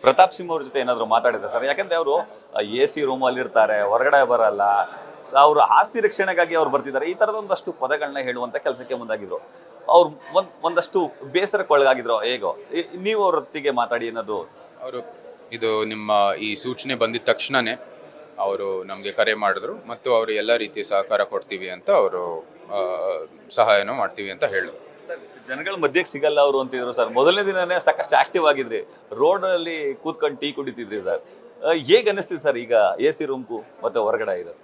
ಪ್ರತಾಪ್ ಸಿಂಹ ಅವ್ರ ಜೊತೆ ಏನಾದ್ರು ಮಾತಾಡಿದ್ರೆ ಸರ್? ಯಾಕಂದ್ರೆ ಅವರು AC ರೂಮಲ್ಲಿ ಇರ್ತಾರೆ, ಹೊರಗಡೆ ಬರಲ್ಲ, ಅವ್ರ ಆಸ್ತಿ ರಕ್ಷಣೆಗಾಗಿ ಅವ್ರು ಬರ್ತಿದ್ದಾರೆ, ಈ ತರದ ಒಂದಷ್ಟು ಪದಗಳನ್ನ ಹೇಳುವಂತ ಕೆಲಸಕ್ಕೆ ಮುಂದಾಗಿದ್ರು. ಅವ್ರು ಒಂದಷ್ಟು ಬೇಸರಕ್ಕೊಳಗಾಗಿದ್ರು. ಹೇಗೋ ನೀವು ಅವರೊತ್ತಿಗೆ ಮಾತಾಡಿ ಏನಾದ್ರು? ಅವರು ಇದು ನಿಮ್ಮ ಈ ಸೂಚನೆ ಬಂದಿದ ತಕ್ಷಣನೇ ಅವರು ನಮಗೆ ಕರೆ ಮಾಡಿದ್ರು ಮತ್ತು ಅವರು ಎಲ್ಲ ರೀತಿಯ ಸಹಕಾರ ಕೊಡ್ತೀವಿ ಅಂತ ಅವರು ಸಹಾಯನೂ ಮಾಡ್ತೀವಿ ಅಂತ ಹೇಳಿದ್ರು. ಜನಗಳ ಮಧ್ಯಕ್ಕೆ ಸಿಗಲ್ಲ ಅವರು ಅಂತಿದ್ರು ಸರ್. ಮೊದಲನೇ ದಿನನೇ ಸಾಕಷ್ಟು ಆಕ್ಟಿವ್ ಆಗಿದ್ರಿ, ರೋಡ್ ಅಲ್ಲಿ ಕೂತ್ಕೊಂಡು ಟೀ ಕುಡಿತಿದ್ರಿ ಸರ್. ಹೇಗೆ ಅನಿಸ್ತಿದೆ ಸರ್ ಈಗ AC ರೂಮ್ಗೂ ಮತ್ತೆ ಹೊರಗಡೆ ಇರೋದು?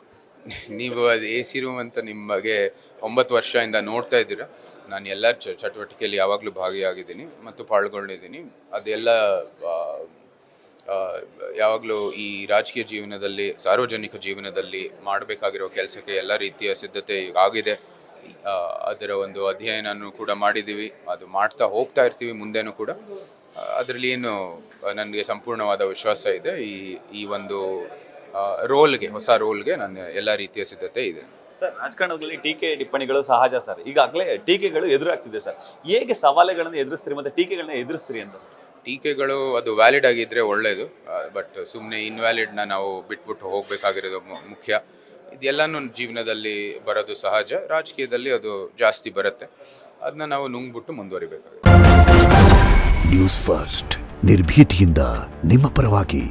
ನೀವು ಅದು AC ರೂಮ್ ಅಂತ ನಿಮಗೆ 9 ವರ್ಷದಿಂದ ನೋಡ್ತಾ ಇದ್ದೀರಾ. ನಾನು ಎಲ್ಲ ಚಟುವಟಿಕೆಯಲ್ಲಿ ಯಾವಾಗಲೂ ಭಾಗಿಯಾಗಿದ್ದೀನಿ ಮತ್ತು ಪಾಲ್ಗೊಂಡಿದ್ದೀನಿ. ಅದೆಲ್ಲ ಯಾವಾಗಲೂ ಈ ರಾಜಕೀಯ ಜೀವನದಲ್ಲಿ, ಸಾರ್ವಜನಿಕ ಜೀವನದಲ್ಲಿ ಮಾಡಬೇಕಾಗಿರೋ ಕೆಲಸಕ್ಕೆ ಎಲ್ಲ ರೀತಿಯ ಸಿದ್ಧತೆ ಈಗ ಆಗಿದೆ. ಅದರ ಒಂದು ಅಧ್ಯಯನನೂ ಕೂಡ ಮಾಡಿದ್ದೀವಿ, ಅದು ಮಾಡ್ತಾ ಹೋಗ್ತಾ ಇರ್ತೀವಿ ಮುಂದೆನೂ ಕೂಡ. ಅದರಲ್ಲಿ ಏನು ನನಗೆ ಸಂಪೂರ್ಣವಾದ ವಿಶ್ವಾಸ ಇದೆ. ಈ ಒಂದು ಹೊಸ ರೋಲ್ಗೆ ನನ್ನ ಎಲ್ಲ ರೀತಿಯ ಸಿದ್ಧತೆ ಇದೆ. ಸರ್, ರಾಜಕಾರಣದಲ್ಲಿ ಟೀಕೆ ಟಿಪ್ಪಣಿಗಳು ಸಹಜ ಸರ್. ಈಗಾಗಲೇ ಟೀಕೆಗಳು ಎದುರಾಗ್ತಿದೆ ಸರ್. ಹೇಗೆ ಸವಾಲುಗಳನ್ನು ಎದುರಿಸ್ತೀರಿ ಮತ್ತೆ ಟೀಕೆಗಳನ್ನ ಎದುರಿಸ್ತೀರಿ ಅಂತ? ಟೀಕೆಗಳು ಅದು ವ್ಯಾಲಿಡ್ ಆಗಿದ್ರೆ ಒಳ್ಳೆಯದು, ಬಟ್ ಸುಮ್ಮನೆ ಇನ್ವ್ಯಾಲಿಡ್ನ ನಾವು ಬಿಟ್ಬಿಟ್ಟು ಹೋಗಬೇಕಾಗಿರೋದು ಮುಖ್ಯ. ಇದೆಲ್ಲನೂ ಜೀವನದಲ್ಲಿ ಬರೋದು ಸಹಜ, ರಾಜಕೀಯದಲ್ಲಿ ಅದು ಜಾಸ್ತಿ ಬರುತ್ತೆ. ಅದನ್ನ ನಾವು ನುಂಗ್ಬಿಟ್ಟು ಮುಂದುವರಿಬೇಕಾಗುತ್ತೆ. ನ್ಯೂಸ್ ಫಸ್ಟ್, ನಿರ್ಭೀತಿಯಿಂದ ನಿಮ್ಮ ಪರವಾಗಿ.